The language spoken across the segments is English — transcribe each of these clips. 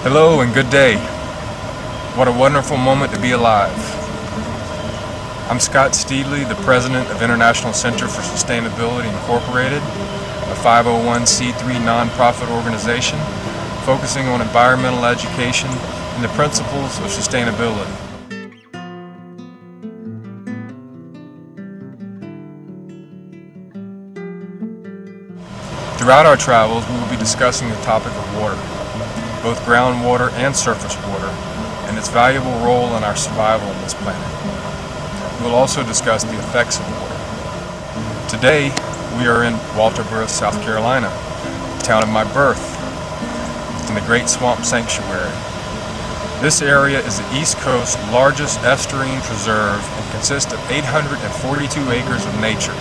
Hello and good day. What a wonderful moment to be alive. I'm Scott Steedley, the president of International Center for Sustainability Incorporated, a 501c3 nonprofit organization focusing on environmental education and the principles of sustainability. Throughout our travels, we will be discussing the topic of water, both groundwater and surface water, and its valuable role in our survival on this planet. We will also discuss the effects of water. Today, we are in Walterboro, South Carolina, the town of my birth, in the Great Swamp Sanctuary. This area is the East Coast's largest estuarine preserve and consists of 842 acres of nature.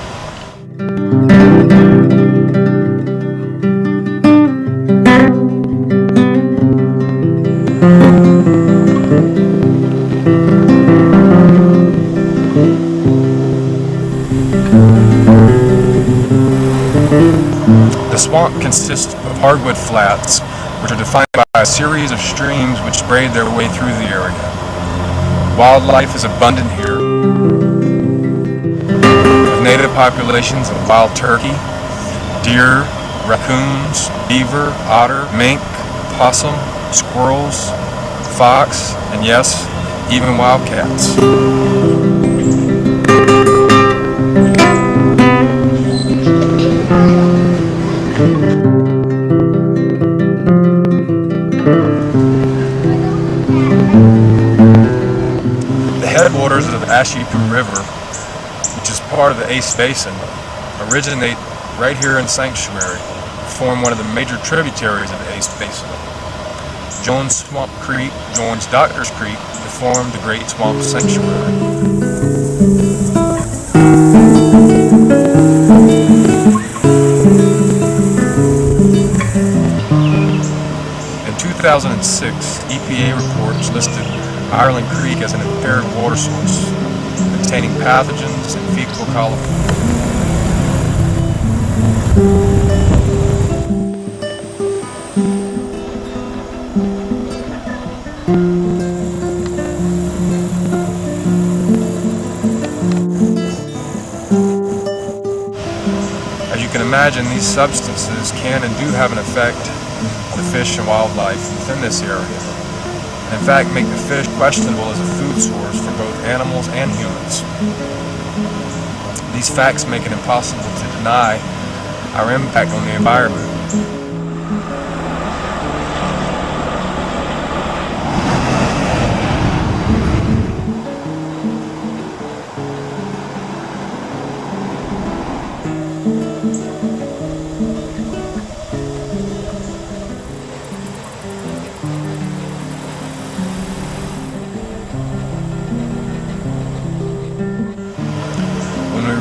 The swamp consists of hardwood flats, which are defined by a series of streams which braid their way through the area. Wildlife is abundant here, with native populations of wild turkey, deer, raccoons, beaver, otter, mink, possum, squirrels, fox, and yes, even wildcats. The headwaters of the Ashipu River, which is part of the Ace Basin, originate right here in Sanctuary, form one of the major tributaries of the Ace Basin. Jones Swamp Creek joins Doctors Creek to form the Great Swamp Sanctuary. In 2006, EPA reports listed Ireland Creek as an impaired water source, containing pathogens and fecal coliform. As you can imagine, these substances can and do have an effect on the fish and wildlife within this area, and in fact make the fish questionable as a food source for both animals and humans. These facts make it impossible to deny our impact on the environment.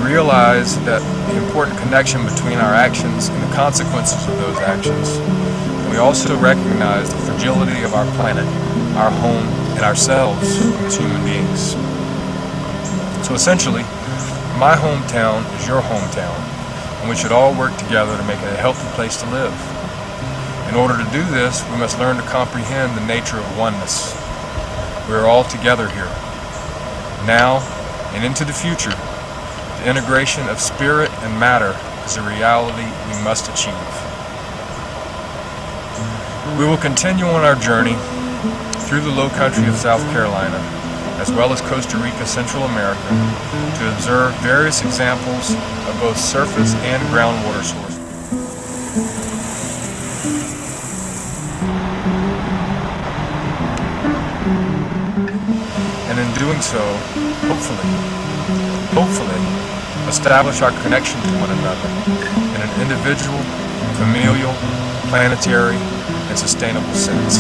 Realize that the important connection between our actions and the consequences of those actions. We also recognize the fragility of our planet, our home, and ourselves as human beings. So essentially, My hometown is your hometown, and we should all work together to make it a healthy place to live. In order to do this, we must learn to comprehend the nature of oneness. We are all together here. Now and into the future, the integration of spirit and matter is a reality we must achieve. We will continue on our journey through the low country of South Carolina, as well as Costa Rica, Central America, to observe various examples of both surface and groundwater sources. And in doing so, hopefully, establish our connection to one another in an individual, familial, planetary, and sustainable sense.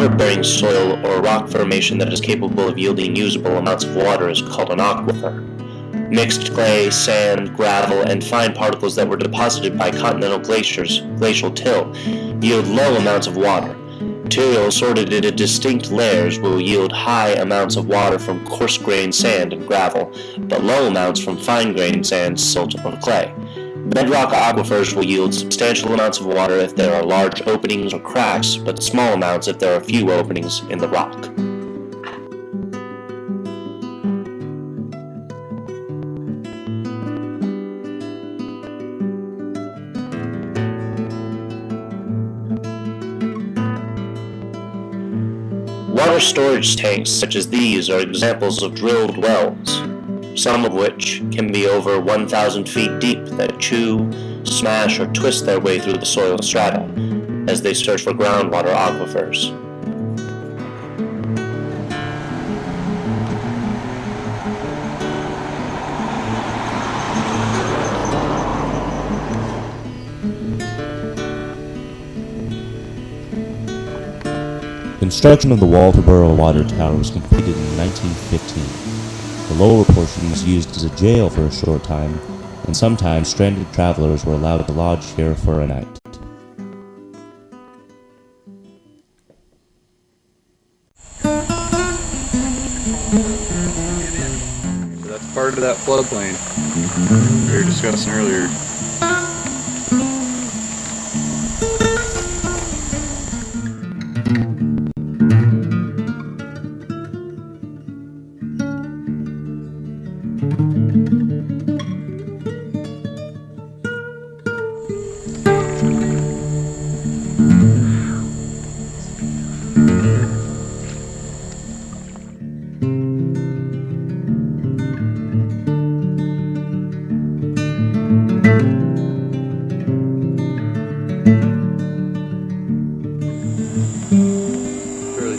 water-bearing soil or rock formation that is capable of yielding usable amounts of water is called an aquifer. Mixed clay, sand, gravel, and fine particles that were deposited by continental glaciers, glacial till, yield low amounts of water. Material sorted into distinct layers will yield high amounts of water from coarse-grained sand and gravel, but low amounts from fine-grained sand, silt, or clay. Bedrock aquifers will yield substantial amounts of water if there are large openings or cracks, but small amounts if there are few openings in the rock. Water storage tanks such as these are examples of drilled wells, some of which can be over 1,000 feet deep that chew, smash, or twist their way through the soil strata as they search for groundwater aquifers. Construction of the Walterboro Water Tower was completed in 1915. The lower portion was used as a jail for a short time, and sometimes stranded travelers were allowed to lodge here for a night. So that's part of that floodplain we were discussing earlier. Fairly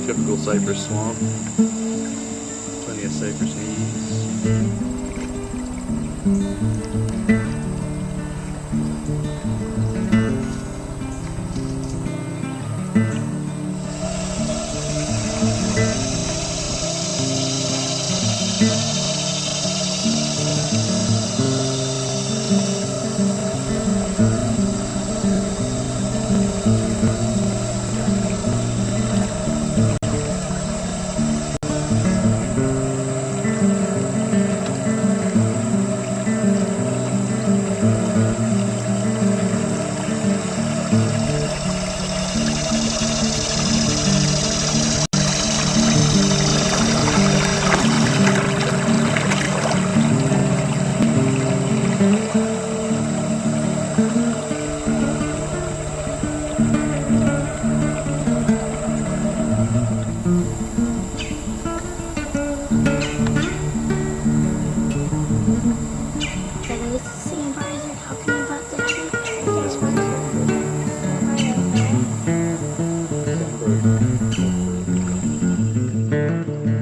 typical cypress swamp. Plenty of cypress knees.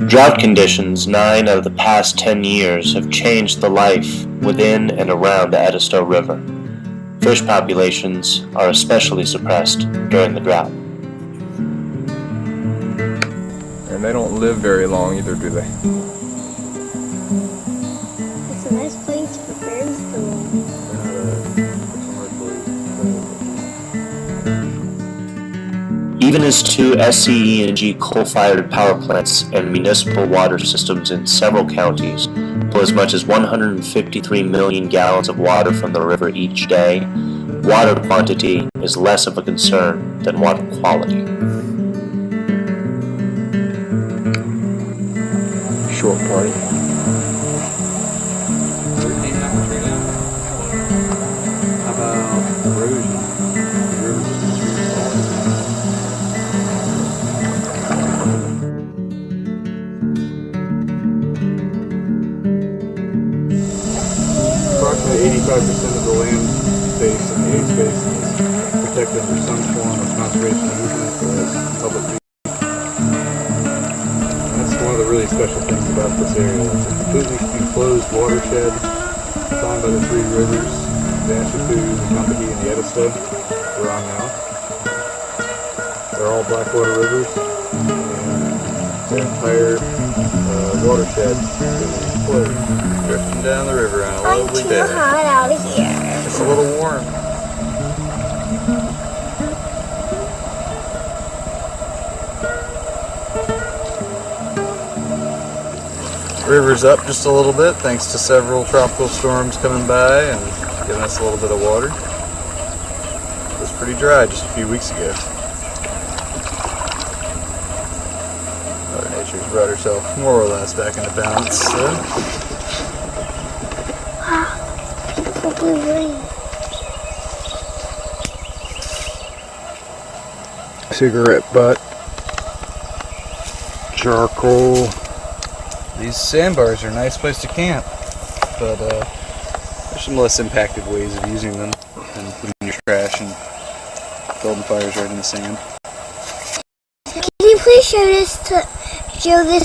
Drought conditions 9 out of the past 10 years have changed the life within and around the Edisto River. Fish populations are especially suppressed during the drought. And they don't live very long either, do they? It's a nice place for birds to live. Even as 2 SCE&G coal-fired power plants and municipal water systems in several counties pull as much as 153 million gallons of water from the river each day, water quantity is less of a concern than water quality. Short party. How about erosion? The river's just too small. Approximately 85% of the land space and the aid space is protected under some form of conservation easement or as public use. That's one of the really special things about this area. It's a completely enclosed watershed defined by the 3 rivers, the Ashepoo, the Combahee, and the Edisto. We're on now. They're all Blackwater rivers, and the entire watershed is enclosed. Drifting down the river on a lovely day. It's too hot out here. It's a little warm. River's up just a little bit thanks to several tropical storms coming by and giving us a little bit of water. It was pretty dry just a few weeks ago. Mother Nature's brought herself more or less back into balance. Cigarette butt. Charcoal. These sandbars are a nice place to camp, but there's some less impacted ways of using them than putting your trash and building fires right in the sand. Can you please show this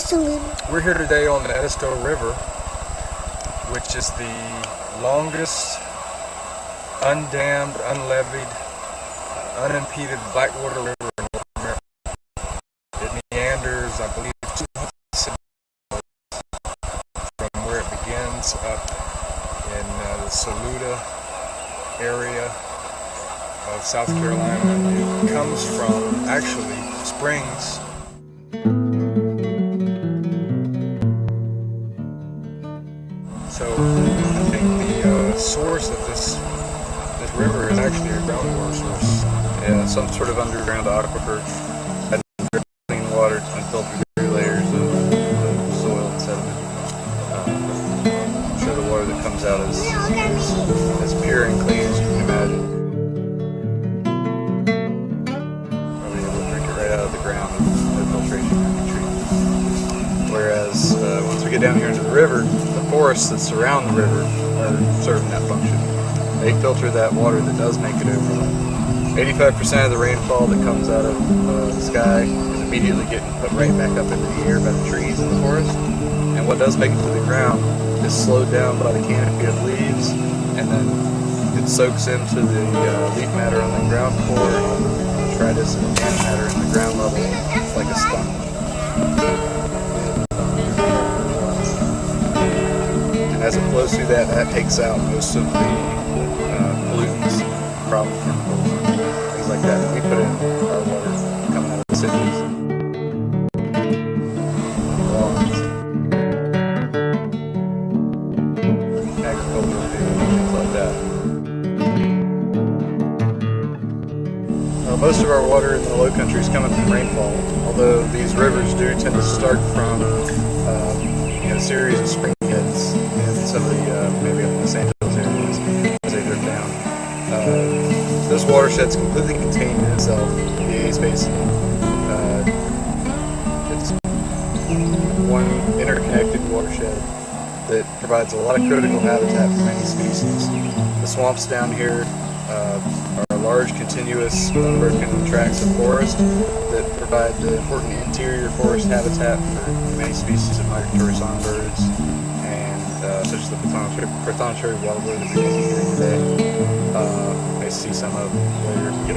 to me? We're here today on the Edisto River, which is the longest undammed, unlevied, unimpeded Blackwater River in North America. It meanders, I believe, 200 from where it begins up in the Saluda area of South Carolina. It comes from, actually, springs. So I think the source of this river is actually a groundwater source. Yeah, some sort of underground aquifer. And clean water, it's been filtered through layers of soil and sediment. I'm sure the water that comes out is as pure and clean as you can imagine. Probably able to drink it right out of the ground. get down here into the river, the forests that surround the river are serving that function. They filter that water that does make it over. 85% of the rainfall that comes out of the sky is immediately getting put right back up into the air by the trees in the forest. And what does make it to the ground is slowed down by the canopy of leaves, and then it soaks into the leaf matter on the ground floor, and the detritus and organic matter in the ground level like a sponge. And as it flows through that, that takes out most of the pollutants, problem chemicals, things like that we put in our water coming out of the cities. Agriculture, things like that. Most of our water in the low country is coming from rainfall, although these rivers do tend to start from a series of spring heads in some of the, maybe up in the Los Angeles areas as they drip down. This watershed's completely contained in itself, the A's Basin. It's one interconnected watershed that provides a lot of critical habitat for many species. The swamps down here are large, continuous, unbroken tracts of forest that provide the important interior forest habitat for many species of migratory songbirds, and such as the prothonotary warbler that we see here today. I see some of later in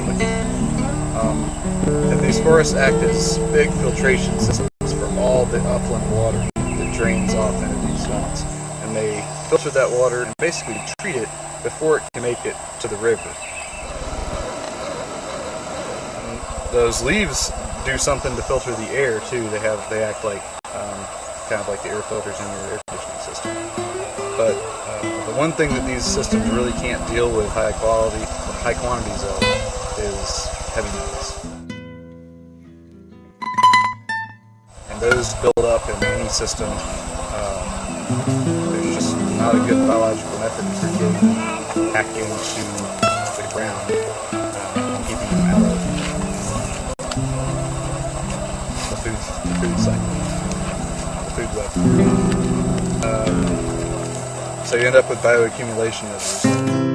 and these forests act as big filtration systems for all the upland water that drains off into these swamps, and they filter that water and basically treat it before it can make it to the river. Those leaves do something to filter the air too. They act like kind of like the air filters in your air conditioning system. But the one thing that these systems really can't deal with high quantities of is heavy metals. And those build up in any system. There's just not a good biological method for getting them back into the ground and keeping them out of the food cycle, the food web. So you end up with bioaccumulation as a result.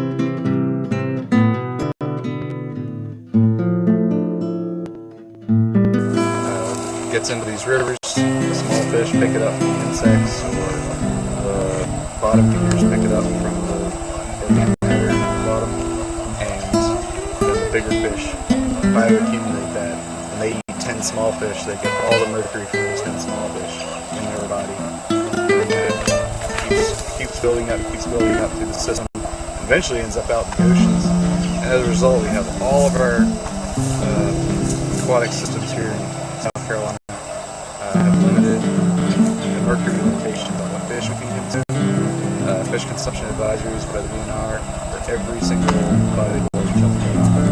Gets into these rivers, the small fish pick it up from the insects, or the bottom feeders pick it up from the organic matter at the bottom, and then the bigger fish bioaccumulate that. When they eat 10 small fish, they get all the mercury from those 10 small fish in their body. And that keeps building up through the system, and eventually ends up out in the oceans. And as a result, we have all of our aquatic systems here in South Carolina have limited mercury limitations on what fish we can consume. Fish consumption advisories by the DNR for every single body of water in South Carolina.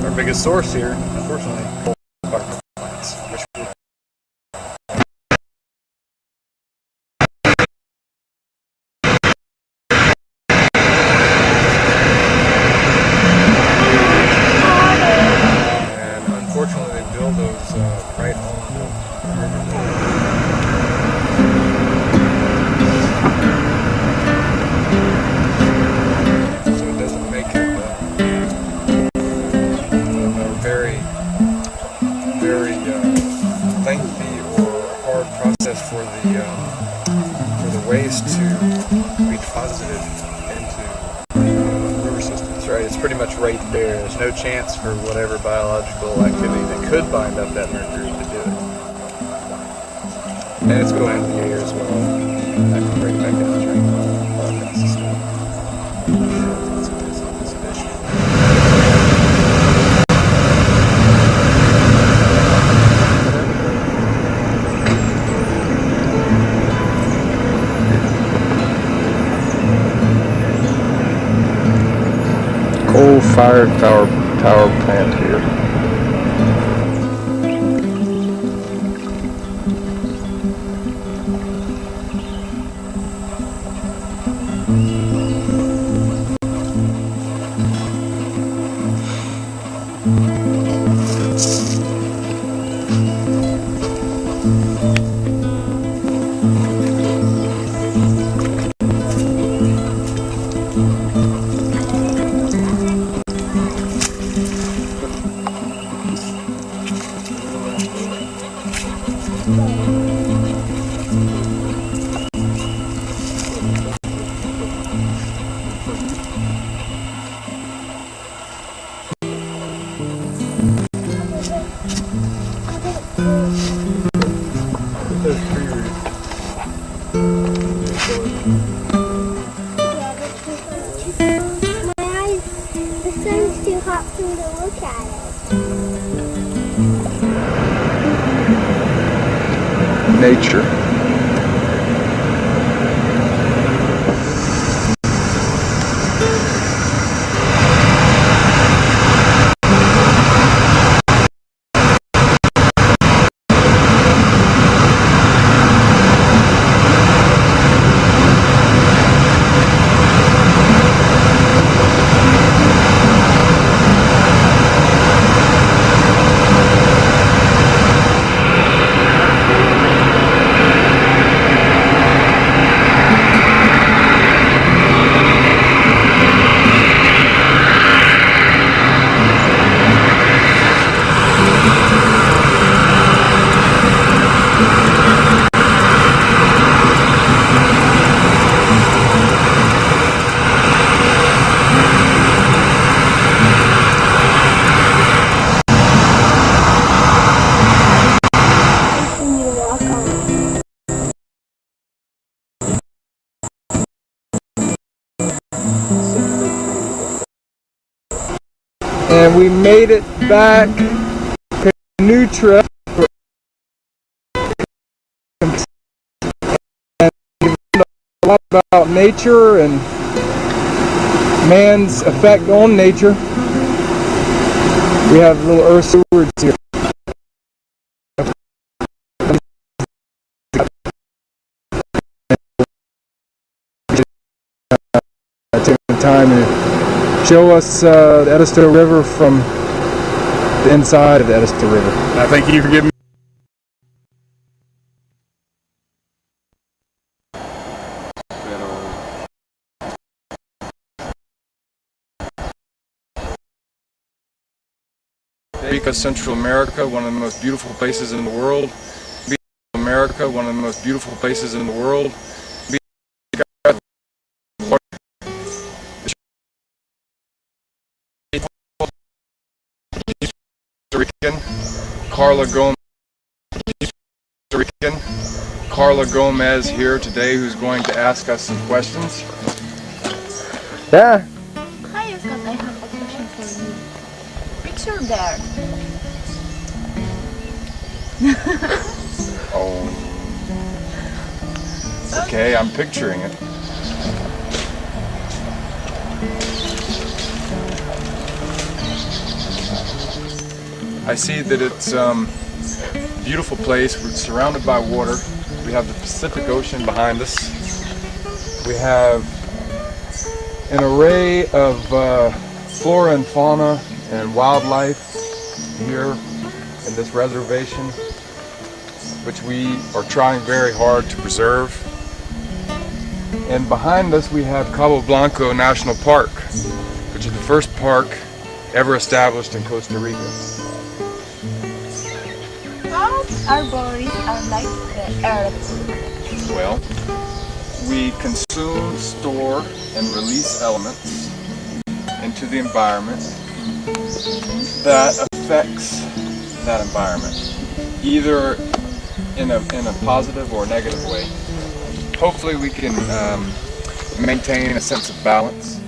Our biggest source here, unfortunately, coal-fired power plants, which right on the river there. So it doesn't make it a very, very lengthy or hard process for the waste to be deposited into river systems. Right, it's pretty much right there. There's no chance for whatever biological activity that could bind up that mercury to do it. And it's going into the air as well. That can break back down the drain system. It's an issue. Coal-fired power plant here. There's tree roots. My eyes, the sun's too hot for me to look at it. Nature. And we made it back. Canoe trip. And we learned a lot about nature and man's effect on nature. We have little earth stewards here. Taking time to show us the Edisto River from the inside of the Edisto River. I thank you for giving me. Rica, Central America, one of the most beautiful places in the world. America, one of the most beautiful places in the world. Rican, Carla Gomez here today, who's going to ask us some questions. Yeah. Hi, Scott. I have a question for you. Picture there. Oh. Okay, I'm picturing it. I see that it's a beautiful place. We're surrounded by water. We have the Pacific Ocean behind us. We have an array of flora and fauna and wildlife here in this reservation, which we are trying very hard to preserve. And behind us we have Cabo Blanco National Park, which is the first park ever established in Costa Rica. How our bodies are like the earth? Well, we consume, store, and release elements into the environment that affects that environment, either in a positive or negative way. Hopefully we can maintain a sense of balance.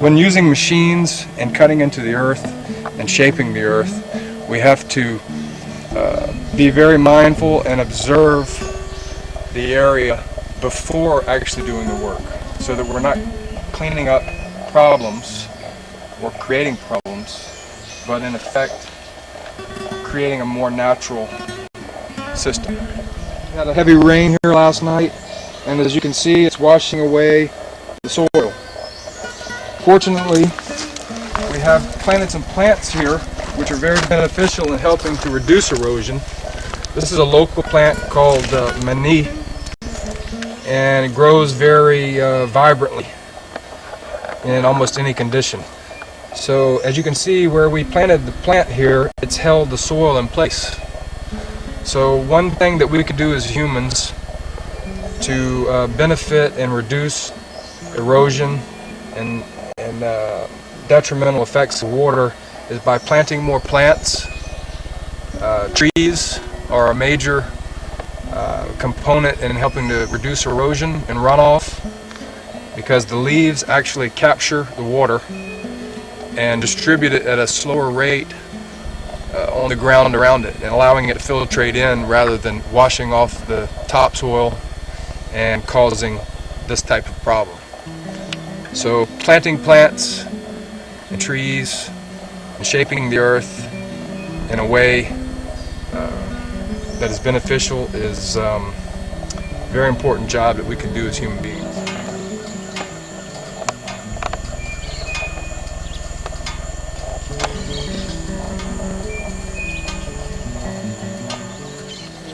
When using machines and cutting into the earth and shaping the earth, we have to be very mindful and observe the area before actually doing the work, so that we're not cleaning up problems or creating problems, but in effect creating a more natural system. We had a heavy rain here last night, and as you can see, it's washing away the soil. Fortunately, we have planted some plants here which are very beneficial in helping to reduce erosion. This is a local plant called mani, and it grows very vibrantly in almost any condition. So as you can see, where we planted the plant here, it's held the soil in place. So one thing that we could do as humans to benefit and reduce erosion and detrimental effects of water is by planting more plants. Trees are a major component in helping to reduce erosion and runoff, because the leaves actually capture the water and distribute it at a slower rate on the ground around it, and allowing it to filtrate in rather than washing off the topsoil and causing this type of problem. So planting plants and trees and shaping the earth in a way that is beneficial is a very important job that we can do as human beings.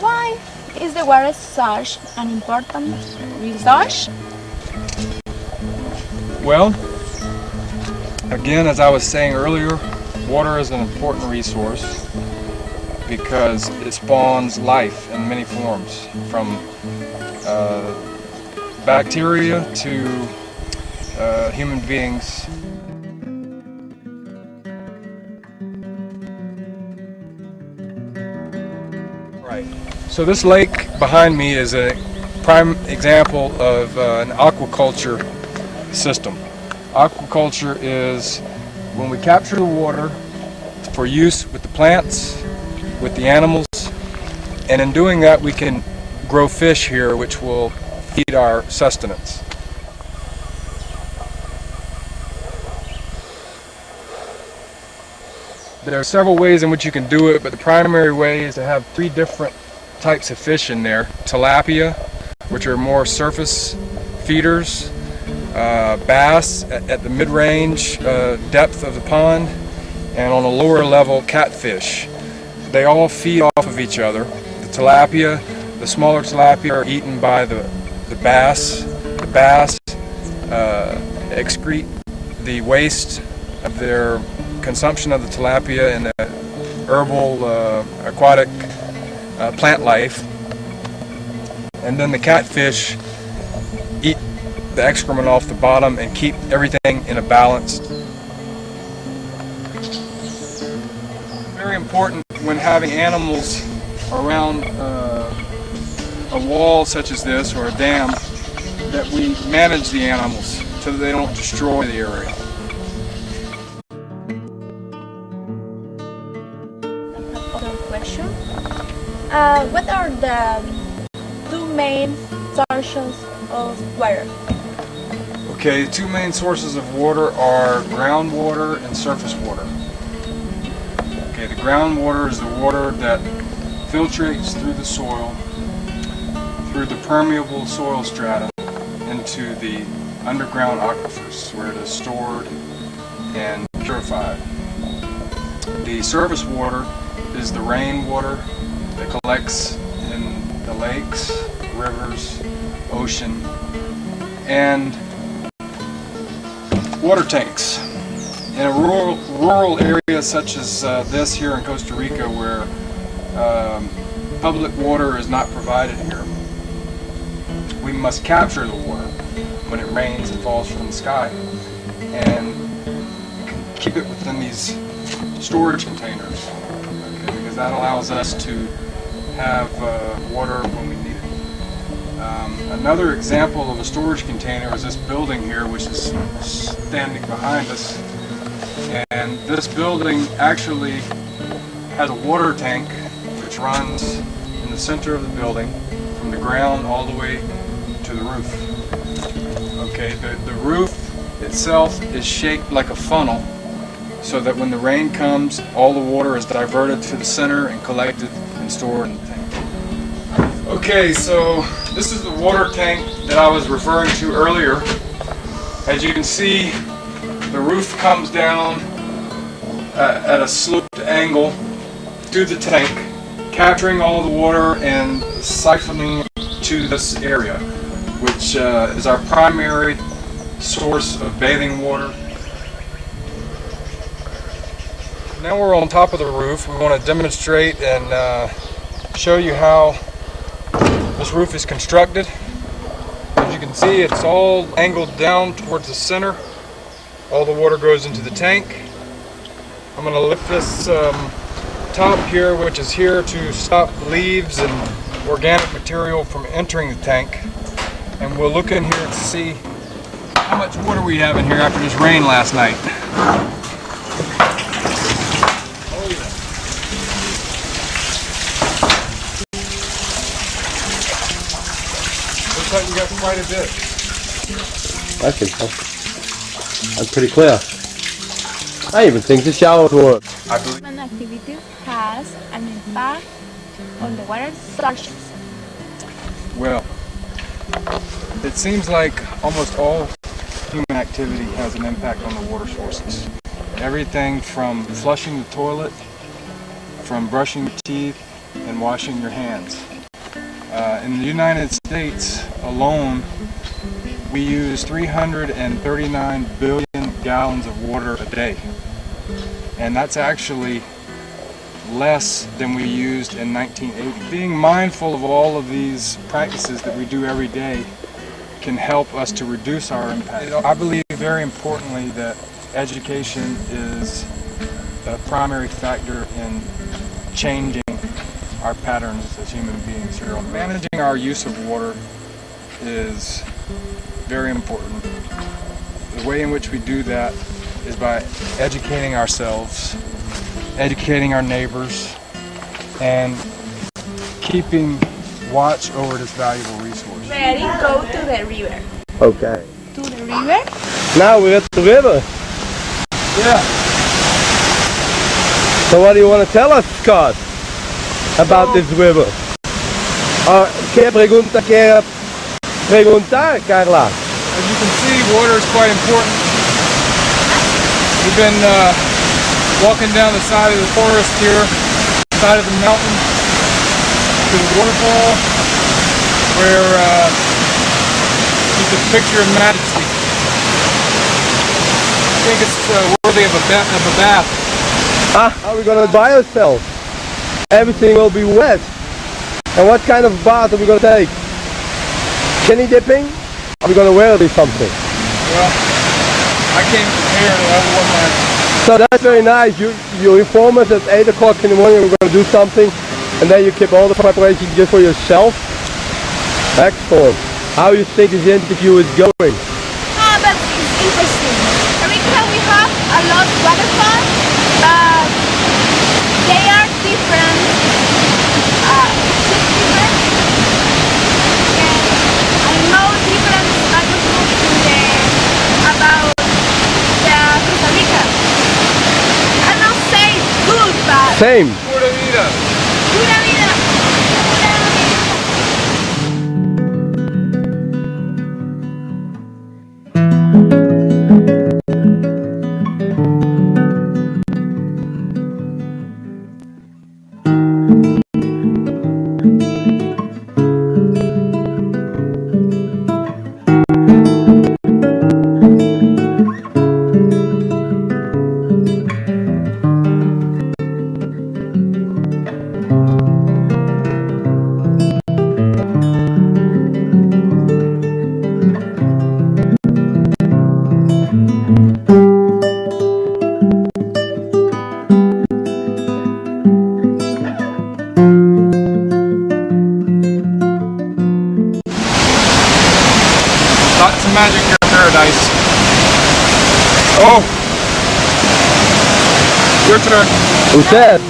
Why is the water such an important resource? Well, again, as I was saying earlier, water is an important resource because it spawns life in many forms, from bacteria to human beings. Right. So this lake behind me is a prime example of an aquaculture system. Aquaculture is when we capture the water for use with the plants, with the animals, and in doing that we can grow fish here which will feed our sustenance. There are several ways in which you can do it, but the primary way is to have 3 different types of fish in there. Tilapia, which are more surface feeders, bass at the mid-range depth of the pond, and on a lower level, catfish. They all feed off of each other. The tilapia, the smaller tilapia are eaten by the bass. The bass excrete the waste of their consumption of the tilapia in the herbal aquatic plant life. And then the catfish eat the excrement off the bottom and keep everything in a balance. Very important when having animals around a wall such as this or a dam that we manage the animals so that they don't destroy the area. Other question. What are the 2 main sources of water? Okay, the 2 main sources of water are groundwater and surface water. Okay, the groundwater is the water that filtrates through the soil, through the permeable soil strata, into the underground aquifers where it is stored and purified. The surface water is the rainwater that collects in the lakes, rivers, ocean, and water tanks. In a rural area such as this here in Costa Rica, where public water is not provided here, we must capture the water when it rains and falls from the sky and keep it within these storage containers, okay, because that allows us to have water when we need it. Another example of a storage container is this building here, which is standing behind us. And this building actually has a water tank which runs in the center of the building from the ground all the way to the roof. Okay, the roof itself is shaped like a funnel so that when the rain comes, all the water is diverted to the center and collected and stored in the tank. Okay, so this is the water tank that I was referring to earlier. As you can see, the roof comes down at a sloped angle to the tank, capturing all the water and siphoning to this area, which is our primary source of bathing water. Now we're on top of the roof. We want to demonstrate and show you how this roof is constructed. As you can see, it's all angled down towards the center. All the water goes into the tank. I'm going to lift this top here, which is here to stop leaves and organic material from entering the tank. And we'll look in here to see how much water we have in here after this rain last night. Oh yeah. Looks like we got quite a bit. I think so. I'm pretty clear. I even think the showers work. I believe Human activity has an impact on the water sources. well. It seems like almost all human activity has an impact on the water sources. Everything from flushing the toilet, from brushing your teeth, and washing your hands. In the United States alone, we use 339 billion gallons of water a day. And that's actually less than we used in 1980. Being mindful of all of these practices that we do every day can help us to reduce our impact. I believe very importantly that education is a primary factor in changing our patterns as human beings here. Managing our use of water is very important. The way in which we do that is by educating ourselves, educating our neighbors, and keeping watch over this valuable resource. Ready? Go to the river. Okay. To the river? Now we're at the river. Yeah. So what do you want to tell us, Scott, about this river? ¿Qué pregunta quiere preguntar, Carla? As you can see, water is quite important. We've been walking down the side of the forest here, side of the mountain, to the waterfall, where you can picture a majesty. I think it's worthy of a bath. How are we going to dry ourselves? Everything will be wet. And what kind of bath are we going to take? Skinny dipping? Are we going to wear something? Well, I came prepared. I wore my... So that's very nice. You inform us at 8 o'clock in the morning we're going to do something, and then you keep all the preparations just for yourself. Excellent. How you think this interview is going? But it's interesting. In Rica we have a lot of waterfalls, but they are different. I know different about the Costa Rica. I don't say good, but Same. Pura vida. pura vida. Lots of magic here in paradise. Oh! Your turn. Who said?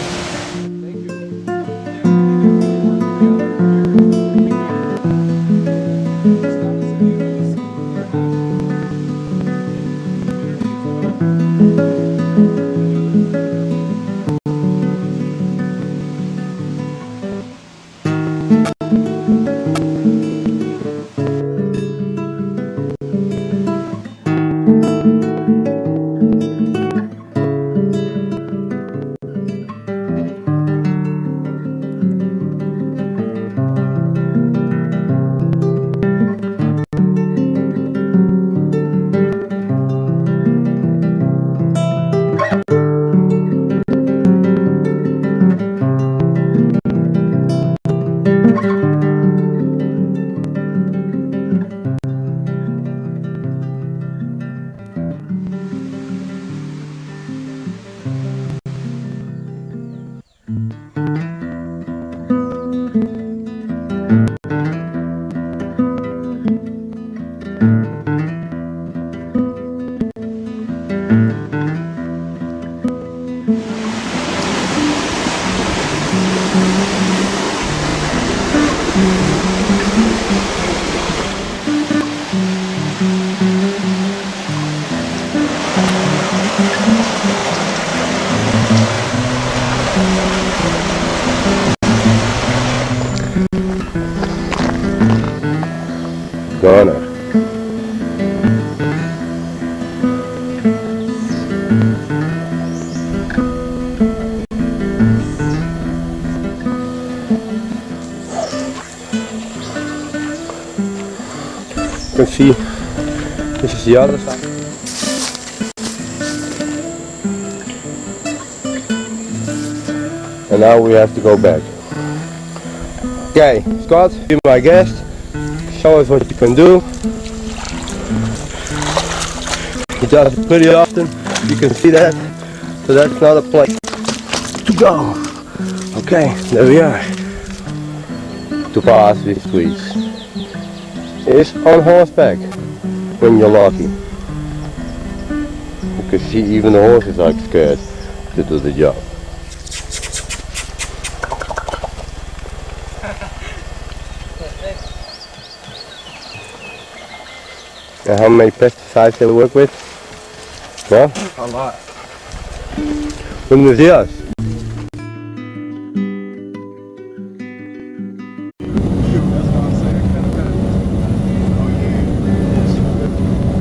Gonna. You can see this is the other side. And now we have to go back. Okay, Scott, be my guest. Show us what you can do. He does it pretty often. You can see that. So that's not a place to go. Okay, there we are. To pass these streets. It's on horseback when you're lucky. You can see even the horses are scared to do the job. And how many pesticides they work with? Well, A lot. buenos días.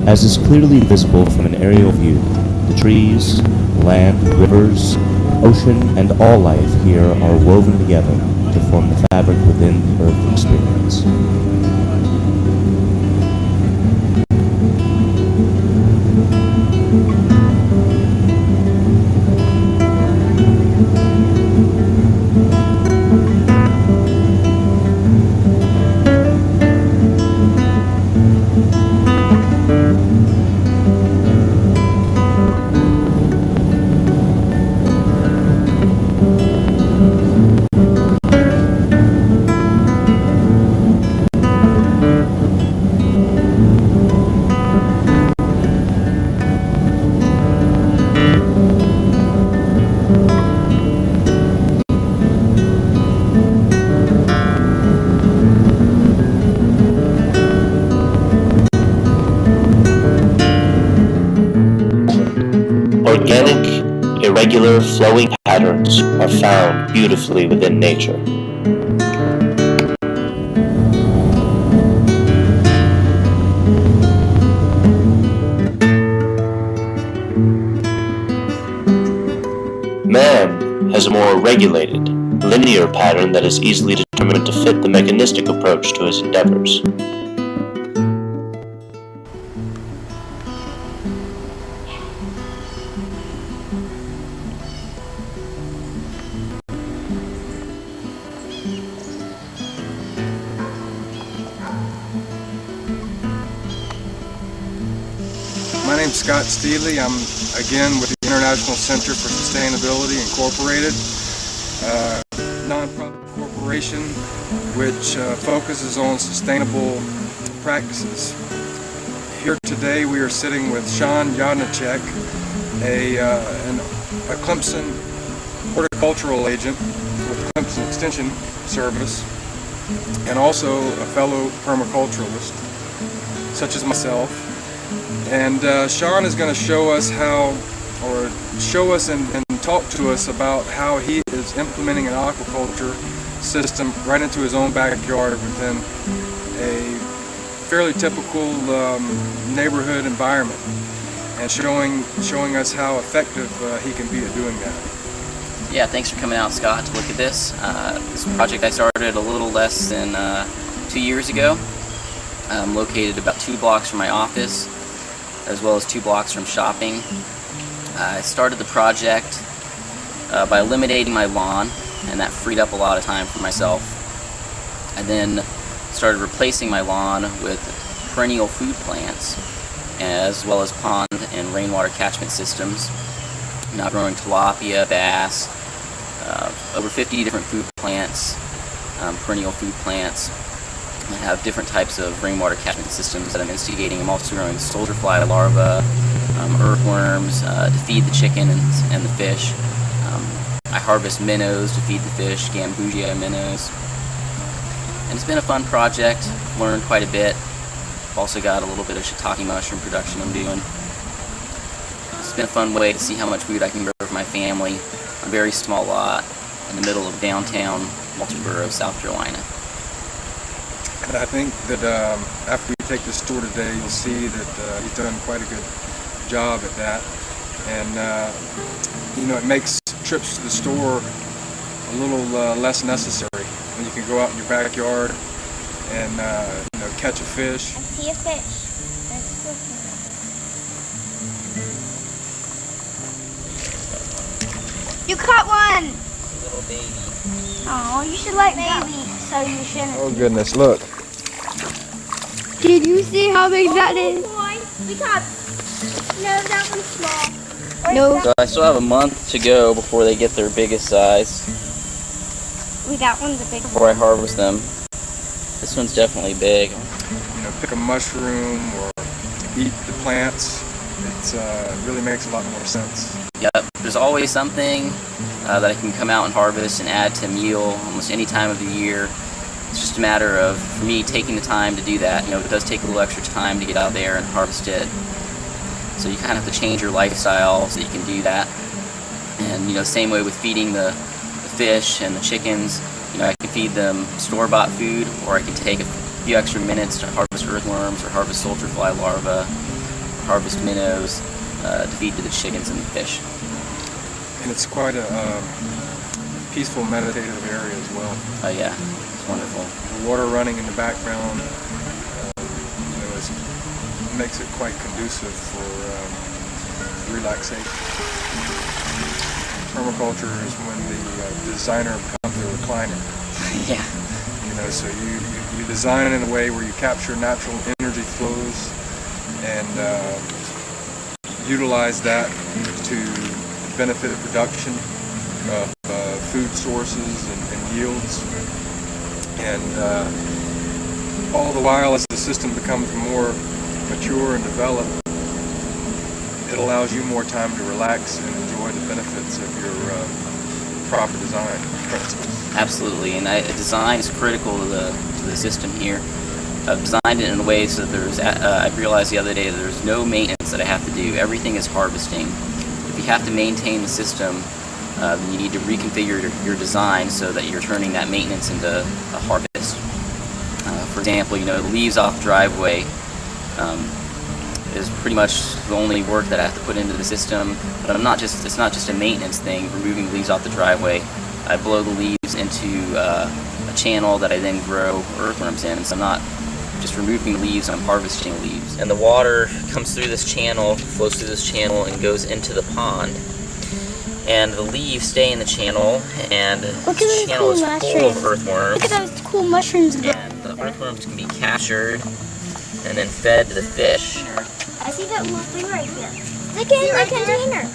As is clearly visible from an aerial view, the trees, land, rivers, ocean, and all life here are woven together to form the fabric within the Earth experience. Organic, irregular, flowing patterns are found beautifully within nature. Man has a more regulated, linear pattern that is easily determined to fit the mechanistic approach to his endeavors. My name's Scott Steedley. I'm again with the International Center for Sustainability Incorporated, nonprofit corporation which focuses on sustainable practices. Here today we are sitting with Sean Yodnicek, a Clemson horticultural agent with Clemson Extension Service, and also a fellow permaculturalist, such as myself. And Sean is going to show us and talk to us about how he is implementing an aquaculture system right into his own backyard within a fairly typical neighborhood environment, and showing us how effective he can be at doing that. Yeah, thanks for coming out, Scott, to look at this. This project I started a little less than 2 years ago. I'm located about 2 blocks from my office, as well as 2 blocks from shopping. I started the project by eliminating my lawn, and that freed up a lot of time for myself. I then started replacing my lawn with perennial food plants, as well as pond and rainwater catchment systems. I'm now growing tilapia, bass, over 50 different food plants, perennial food plants. I have different types of rainwater catchment systems that I'm instigating. I'm also growing soldier fly larvae, earthworms to feed the chicken and the fish. I harvest minnows to feed the fish, gambusia minnows. And it's been a fun project. Learned quite a bit. I've also got a little bit of shiitake mushroom production I'm doing. It's been a fun way to see how much food I can grow for my family on a very small lot in the middle of downtown Multiboro, South Carolina. And I think that after we take this tour today, you'll see that he's done quite a good job at that. And you know, it makes trips to the store a little less necessary. When you can go out in your backyard and you know, catch a fish. I see a fish. You caught one! Little baby. Oh, you should like baby, so you shouldn't. Oh goodness, look. Did you see how big that is? We caught. No, that one's small. No. So I still have a month to go before they get their biggest size. That one's a big one. Before I harvest them. This one's definitely big. You know, pick a mushroom or eat the plants. It really makes a lot more sense. Yep, there's always something that I can come out and harvest and add to a meal almost any time of the year. It's just a matter of, for me, taking the time to do that. You know, it does take a little extra time to get out there and harvest it. So you kind of have to change your lifestyle so you can do that. And, you know, same way with feeding the fish and the chickens. You know, I can feed them store-bought food, or I can take a few extra minutes to harvest earthworms or harvest soldier fly larvae, harvest minnows to feed to the chickens and the fish. And it's quite a peaceful, meditative area as well. Oh yeah, it's wonderful. The water running in the background, you know, makes it quite conducive for relaxation. Permaculture is when the designer becomes a recliner. Yeah. You know, so you design it in a way where you capture natural energy flows and utilize that to benefit the production of food sources and yields. And all the while, as the system becomes more mature and developed, it allows you more time to relax and enjoy the benefits of your proper design principles. Absolutely, and design is critical to the system here. I've designed it in a way so that there's, I realized the other day that there's no maintenance that I have to do. Everything is harvesting. If you have to maintain the system, you need to reconfigure your design so that you're turning that maintenance into a harvest. For example, you know, the leaves off the driveway is pretty much the only work that I have to put into the system. But it's not just a maintenance thing, removing the leaves off the driveway. I blow the leaves into a channel that I then grow earthworms in, so I'm not just removing leaves, I'm harvesting leaves. And the water comes through this channel, flows through this channel, and goes into the pond. And the leaves stay in the channel, and the channel is full of earthworms. Look at those cool mushrooms. And the earthworms can be captured and then fed to the fish. I see that little thing right here. Look in the container.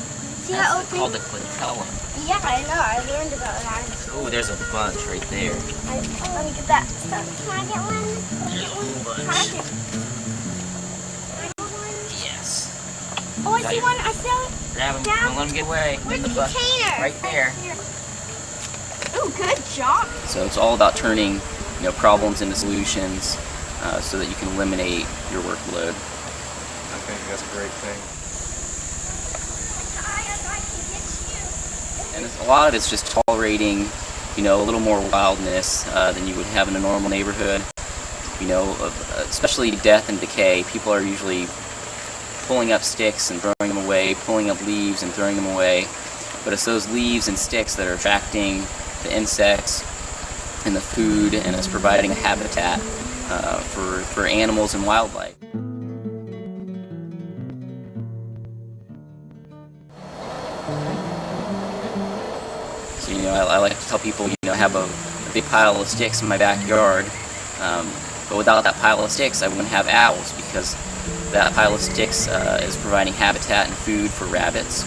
See that old It's thing? called the clintella. Yeah, I know. I learned about that. Oh, there's a bunch right there. Let me get that stuff. Can I get one? Can I get one? Yes. Oh, I see one. I see it. Grab them. Down. Don't let them get away. Where's In the bucket. container? Right there. Oh, good job. So it's all about turning, you know, problems into solutions so that you can eliminate your workload. I think that's a great thing. And a lot of it's just tolerating, you know, a little more wildness than you would have in a normal neighborhood. You know, especially death and decay. People are usually pulling up sticks and throwing them away, pulling up leaves and throwing them away. But it's those leaves and sticks that are attracting the insects and the food, and it's providing a habitat for animals and wildlife. So, you know, I like to tell people, you know, have a big pile of sticks in my backyard, but without that pile of sticks, I wouldn't have owls, because that pile of sticks is providing habitat and food for rabbits,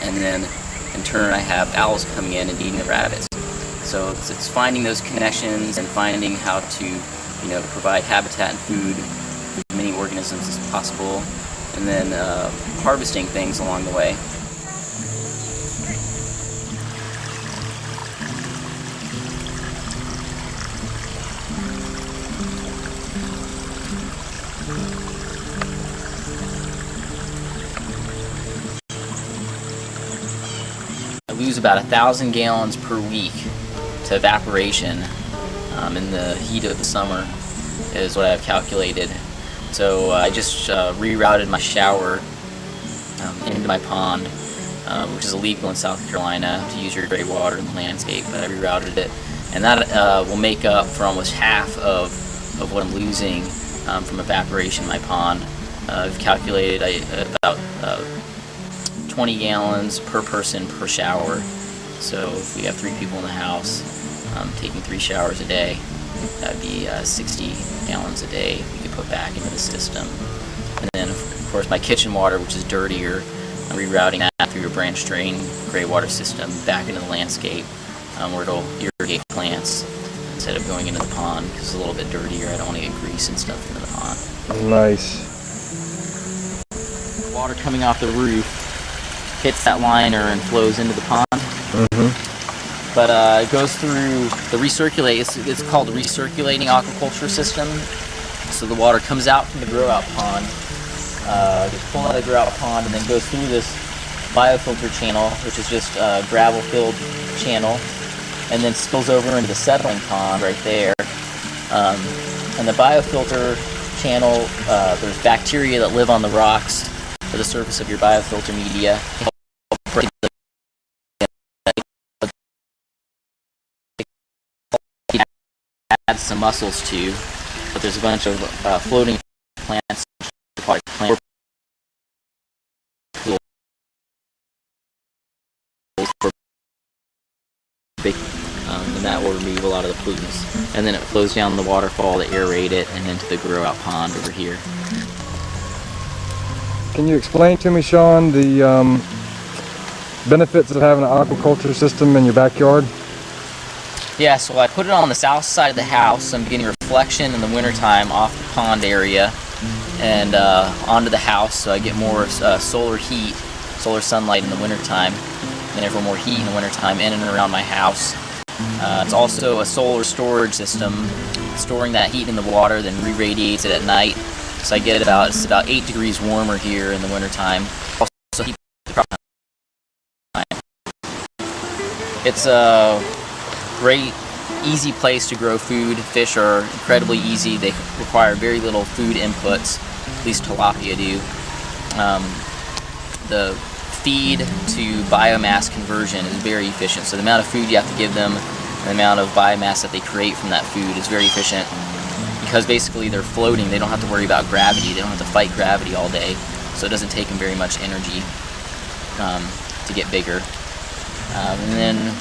and then in turn I have owls coming in and eating the rabbits. So it's finding those connections and finding how to, you know, provide habitat and food for as many organisms as possible, and then harvesting things along the way. lose about 1,000 gallons per week to evaporation in the heat of the summer, is what I've calculated. So I just rerouted my shower into my pond, which is illegal in South Carolina to use your gray water in the landscape, but I rerouted it. And that will make up for almost half of what I'm losing from evaporation in my pond. I've calculated about 20 gallons per person per shower. So if we have 3 people in the house taking 3 showers a day, that would be 60 gallons a day we could put back into the system. And then of course my kitchen water, which is dirtier, I'm rerouting that through a branch drain gray water system back into the landscape, where it'll irrigate plants instead of going into the pond, because it's a little bit dirtier. I don't want to get grease and stuff into the pond. Nice. Water coming off the roof hits that liner and flows into the pond. But it goes through the recirculate. It's called the recirculating aquaculture system. So the water comes out from the grow out pond, gets pulled out of the grow out pond, and then goes through this biofilter channel, which is just a gravel-filled channel, and then spills over into the settling pond right there. And the biofilter channel, there's bacteria that live on the rocks or the surface of your biofilter media. Add some mussels too, but there's a bunch of floating plants, and that will remove a lot of the pollutants. And then it flows down the waterfall to aerate it and into the grow out pond over here. Can you explain to me, Sean, the benefits of having an aquaculture system in your backyard? Yeah, so I put it on the south side of the house. I'm getting reflection in the wintertime off the pond area and onto the house, so I get more solar heat, solar sunlight in the wintertime, and therefore more heat in the wintertime in and around my house. It's also a solar storage system, storing that heat in the water, then re-radiates it at night. So I get it's about 8 degrees warmer here in the wintertime. Also heat the crop time. It's a great, easy place to grow food. Fish are incredibly easy. They require very little food inputs, at least tilapia do. The feed to biomass conversion is very efficient. So the amount of food you have to give them, and the amount of biomass that they create from that food is very efficient, because basically they're floating. They don't have to worry about gravity. They don't have to fight gravity all day. So it doesn't take them very much energy to get bigger. And then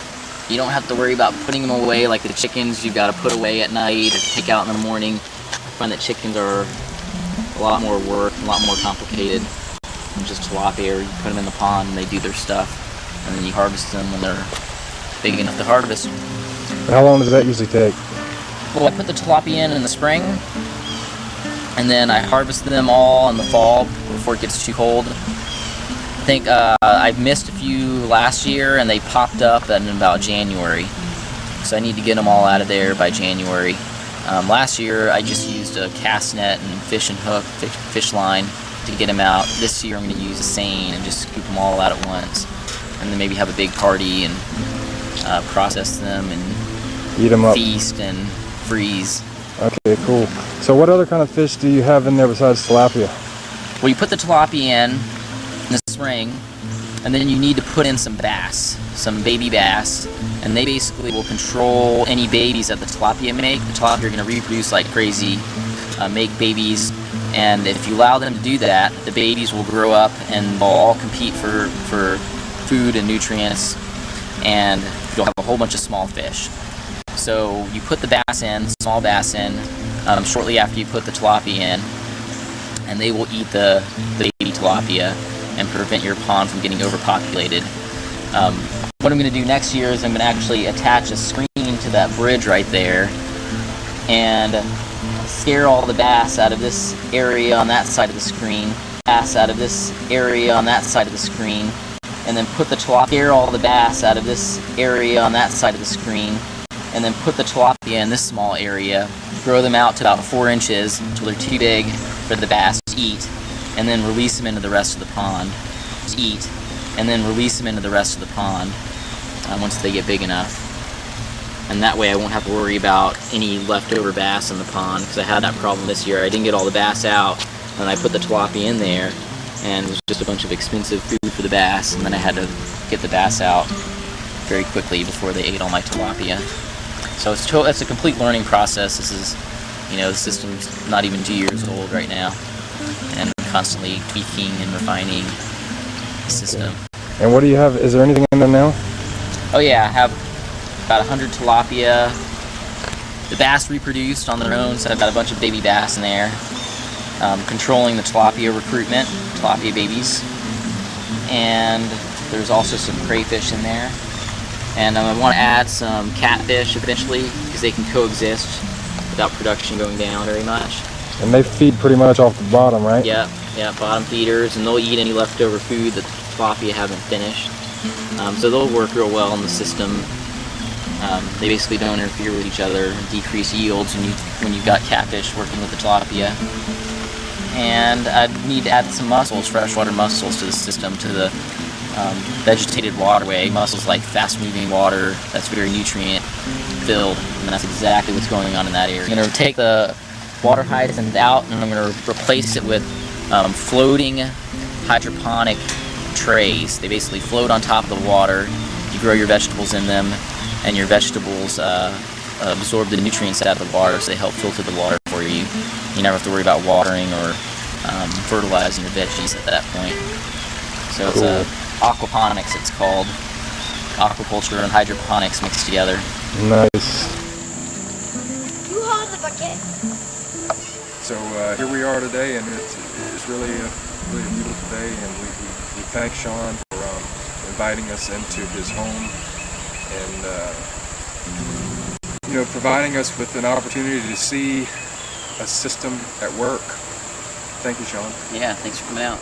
you don't have to worry about putting them away like the chickens. You've got to put away at night or take out in the morning. I find that chickens are a lot more work, a lot more complicated than just tilapia. You put them in the pond and they do their stuff, and then you harvest them when they're big enough to harvest. How long does that usually take? Well, I put the tilapia in the spring, and then I harvest them all in the fall before it gets too cold. I think I've missed a few last year, and they popped up in about January. So I need to get them all out of there by January. Last year I just used a cast net and fish and hook, fish line to get them out. This year I'm going to use a seine and just scoop them all out at once, and then maybe have a big party and process them and eat them up, feast and freeze. Okay, cool. So what other kind of fish do you have in there besides tilapia? Well, you put the tilapia in the spring, and then you need to put in some bass, some baby bass, and they basically will control any babies that the tilapia make. The tilapia are going to reproduce like crazy, make babies, and if you allow them to do that, the babies will grow up and they'll all compete for food and nutrients, and you'll have a whole bunch of small fish. So you put the bass in, small bass in, shortly after you put the tilapia in, and they will eat the baby tilapia and prevent your pond from getting overpopulated. What I'm going to do next year is I'm going to actually attach a screen to that bridge right there and scare all the bass out of this area on that side of the screen, bass out of this area on that side of the screen, and then put the tilapia, scare all the bass out of this area on that side of the screen, and then put the tilapia in this small area, grow them out to about 4 inches until they're too big for the bass to eat, and then release them into the rest of the pond. Eat, and then release them into the rest of the pond. once they get big enough. And that way I won't have to worry about any leftover bass in the pond, because I had that problem this year. I didn't get all the bass out, and I put the tilapia in there, and it was just a bunch of expensive food for the bass, and then I had to get the bass out very quickly before they ate all my tilapia. So it's a complete learning process. This is, the system's not even 2 years old right now, and I'm constantly tweaking and refining the system. And what do you have? Is there anything in there now? Oh yeah, I have about 100 tilapia. The bass reproduced on their own, so I've got a bunch of baby bass in there. Controlling the tilapia recruitment, tilapia babies. And there's also some crayfish in there. And I want to add some catfish eventually, because they can coexist without production going down very much. And they feed pretty much off the bottom, right? Yeah, bottom feeders, and they'll eat any leftover food that the tilapia haven't finished. So they'll work real well in the system. They basically don't interfere with each other and decrease yields when you've got catfish working with the tilapia. And I need to add some mussels, freshwater mussels, to the system, to the vegetated waterway. Mussels like fast-moving water that's very nutrient-filled, and that's exactly what's going on in that area. I'm going to take the water hyacinth out, and I'm going to replace it with floating hydroponic trays. They basically float on top of the water. You grow your vegetables in them, and your vegetables absorb the nutrients out of the water, so they help filter the water for you. You never have to worry about watering or fertilizing your veggies at that point. So Cool. It's aquaponics, it's called. Aquaculture and hydroponics mixed together. Nice. You hold the bucket. So here we are today, and it's really a beautiful day, and we thank Sean for inviting us into his home and providing us with an opportunity to see a system at work. Thank you, Sean. Yeah, thanks for coming out.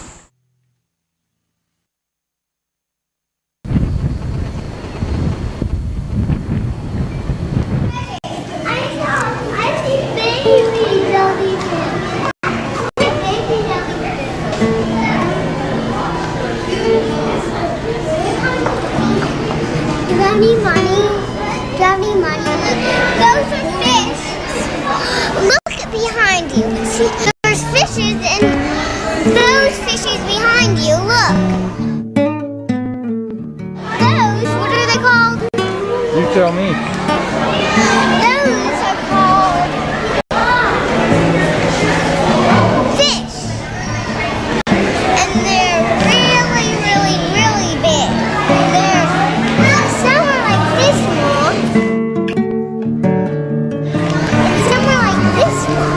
Behind you. See, there's fishes and those fishes behind you. Look. Those, what are they called? You tell me. Those are called fish. And they're really, really, really big. Some are like this small. And some are like this small.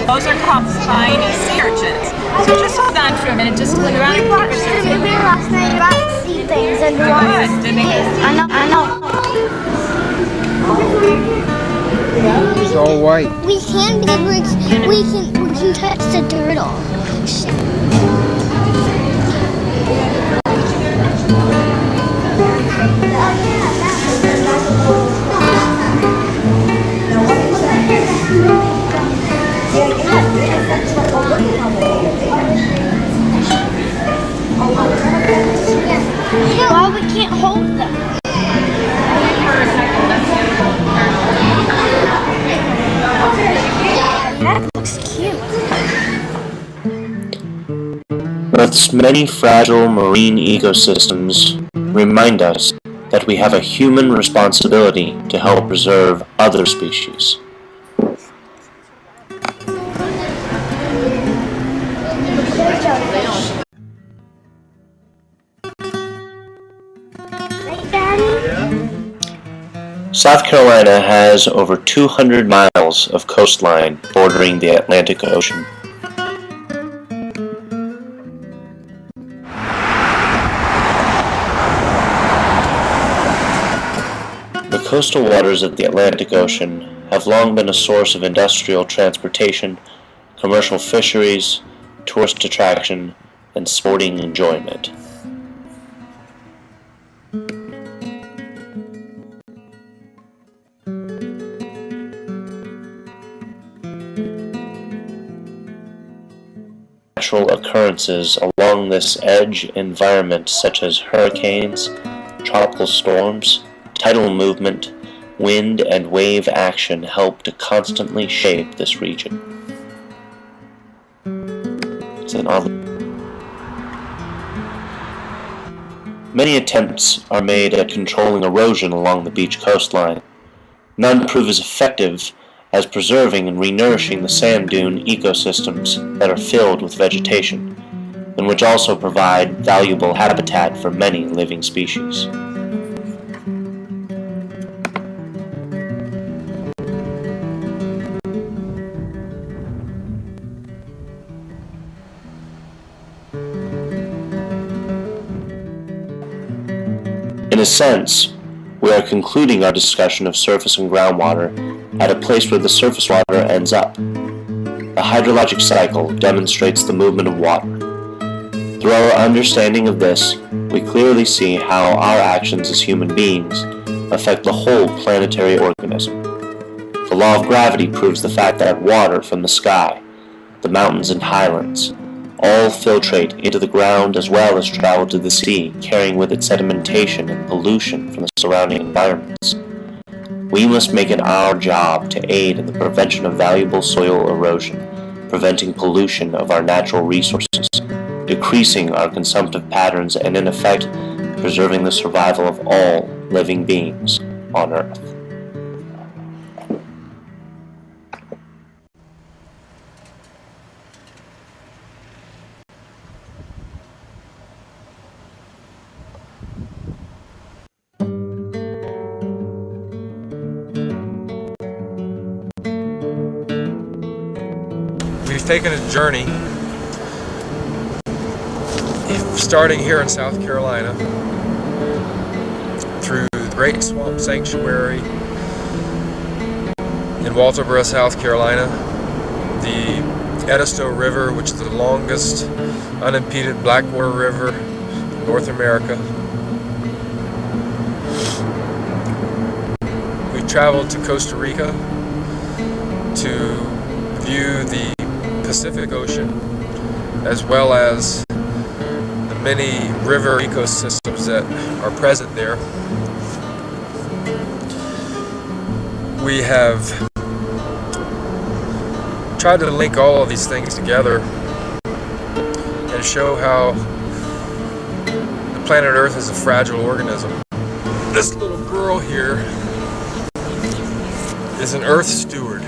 Those are called spiny sea urchins. So just hold on for a minute, just look around and keep it. Maybe last night about sea things and water. I know. It's all white. We can touch the dirt off. Well, we can't hold them. That looks cute. Earth's many fragile marine ecosystems remind us that we have a human responsibility to help preserve other species. South Carolina has over 200 miles of coastline bordering the Atlantic Ocean. The coastal waters of the Atlantic Ocean have long been a source of industrial transportation, commercial fisheries, tourist attraction, and sporting enjoyment. occurrences along this edge environment, such as hurricanes, tropical storms, tidal movement, wind and wave action, help to constantly shape this region. Many attempts are made at controlling erosion along the beach coastline. None prove as effective as preserving and renourishing the sand dune ecosystems that are filled with vegetation, and which also provide valuable habitat for many living species. In a sense, we are concluding our discussion of surface and groundwater at a place where the surface water ends up. The hydrologic cycle demonstrates the movement of water. Through our understanding of this, we clearly see how our actions as human beings affect the whole planetary organism. The law of gravity proves the fact that water from the sky, the mountains and highlands, all filtrate into the ground as well as travel to the sea, carrying with it sedimentation and pollution from the surrounding environments. We must make it our job to aid in the prevention of valuable soil erosion, preventing pollution of our natural resources, decreasing our consumptive patterns, and in effect, preserving the survival of all living beings on Earth. We've taken a journey starting here in South Carolina through the Great Swamp Sanctuary in Walterboro, South Carolina, the Edisto River, which is the longest unimpeded blackwater river in North America. We've traveled to Costa Rica to view the Pacific Ocean, as well as the many river ecosystems that are present there. We have tried to link all of these things together and show how the planet Earth is a fragile organism. This little girl here is an Earth steward.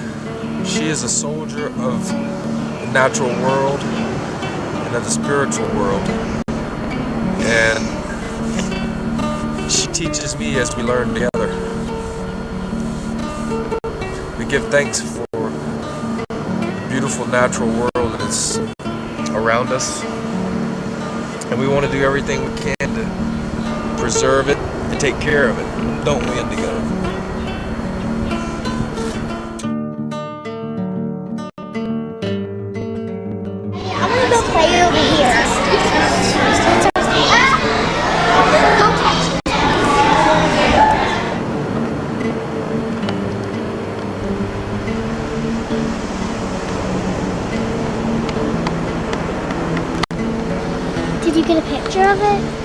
She is a soldier of the natural world and of the spiritual world. And she teaches me as we learn together. We give thanks for the beautiful natural world that is around us. And we want to do everything we can to preserve it and take care of it, don't we, Indigo? Play over here. Did you get a picture of it?